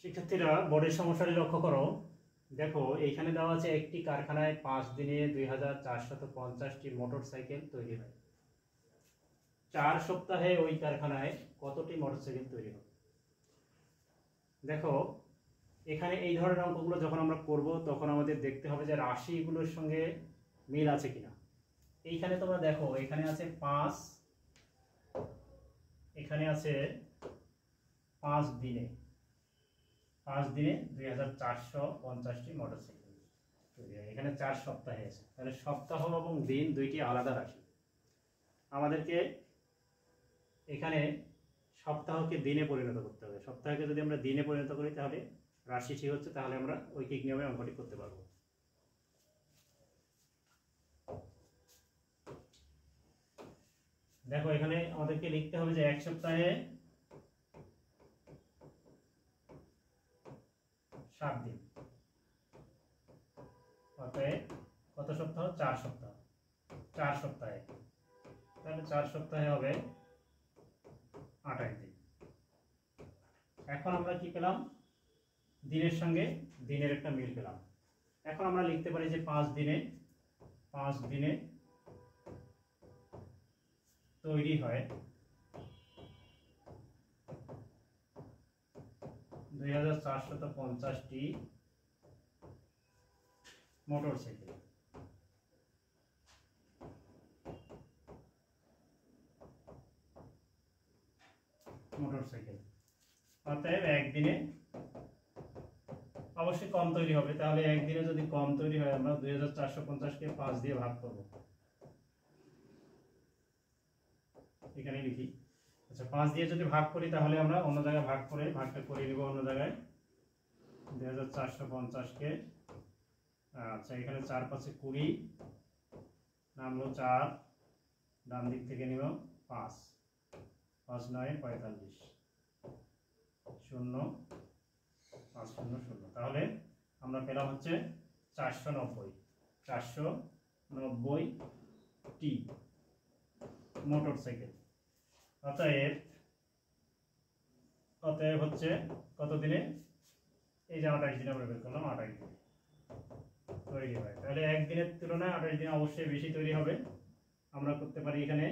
শিক্ষার্থীরা বোর্ডের সমস্যাটি লক্ষ্য করো। দেখো এইখানে দেওয়া আছে একটি কারখানায় 5 দিনে 2450টি মোটরসাইকেল তৈরি হয়। 4 সপ্তাহে ওই কারখানায় কতটি মোটরসাইকেল তৈরি হবে? দেখো এখানে এই ধরনের অঙ্কগুলো যখন আমরা করব তখন আমাদের দেখতে হবে যে রাশিগুলোর সঙ্গে মিল আছে কিনা। এইখানে তোমরা দেখো এখানে আছে 5, এখানে আছে 5 দিনে 2450টি মোটরসাইকেল তৈরি হয়। এখানে 4 সপ্তাহে আছে, তাহলে সপ্তাহ এবং দিন দুইটি আলাদা রাশি। আমাদেরকে এখানে সপ্তাহকে দিনে পরিণত করতে হবে। সপ্তাহকে যদি আমরা দিনে পরিণত করি তাহলে রাশি ঠিক হচ্ছে, তাহলে আমরা ঐকিক নিয়মে অঙ্কটি করতে পারবো। দেখো এখানে আমাদেরকে লিখতে হবে যে এক সপ্তাহে 7 দিন, অতএব কত সপ্তাহ? 4 সপ্তাহ। 4 সপ্তাহে, তাহলে 4 সপ্তাহে হবে 28 দিন। এখন আমরা কি পেলাম? দিনের সঙ্গে দিনের একটা মিল পেলাম। এখন আমরা লিখতে পারি যে 5 দিনে তৈরি হয় 2450টি মোটরসাইকেল। অতএব একদিনে অবশ্যই কম তৈরি হবে, তাহলে একদিনে যদি কম তৈরি হয় আমরা 2450কে 5 দিয়ে ভাগ করব। এখানে লিখি, আচ্ছা 5 দিয়ে যদি ভাগ করি তাহলে আমরা অন্য জায়গায় ভাগটা করে নিব অন্য জায়গায়। 2450কে, আচ্ছা এখানে 4 5 20, নামলো 4, ডান দিক থেকে নিব 5, 5 9 45, 0 5 0 0, তাহলে আমরা পেলাম হচ্ছে 490টি মোটরসাইকেল। অতএব হচ্ছে কত দিনে? এই যে 28 দিনে আমরা বের করলাম, 28 দিনে তৈরি হয়। তাহলে একদিনের তুলনায় 28 দিনে অবশ্যই বেশি তৈরি হবে। আমরা করতে পারি এখানে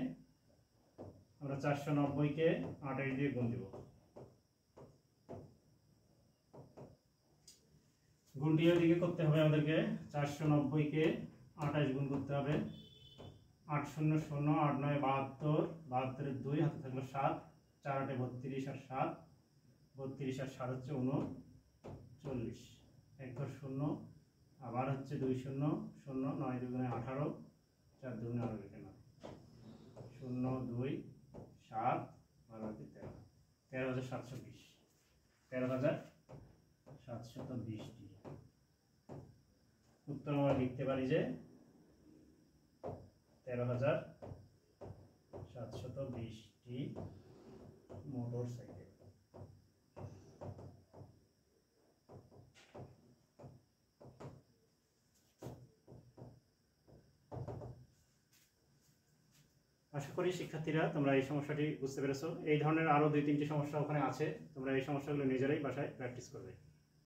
আমরা 490কে 28 দিয়ে গুণ দিব। গুণটি ওইদিকে করতে হবে আমাদেরকে, 490কে 28 গুণ করতে হবে। 8 0 0 8 9 72, 72 2 হাতে থাকলো 7, 4 8 32 আর 7, 32 আর 7 হচ্ছে 39, 1 ঘর 0, আবার হচ্ছে 2 0 0, 9 2 18, 4 2 9 0 2 7 12 13, 13720, 13720টি উত্তর আমরা লিখতে পারি যে 13720টি মোটরসাইকেল। আশা করি শিক্ষার্থীরা তোমরা এই সমস্যাটি বুঝতে পেরেছো। এই ধরনের আরো 2-3টি সমস্যা ওখানে আছে, তোমরা এই সমস্যাগুলো নিজেরাই বাসায় প্র্যাকটিস করবে।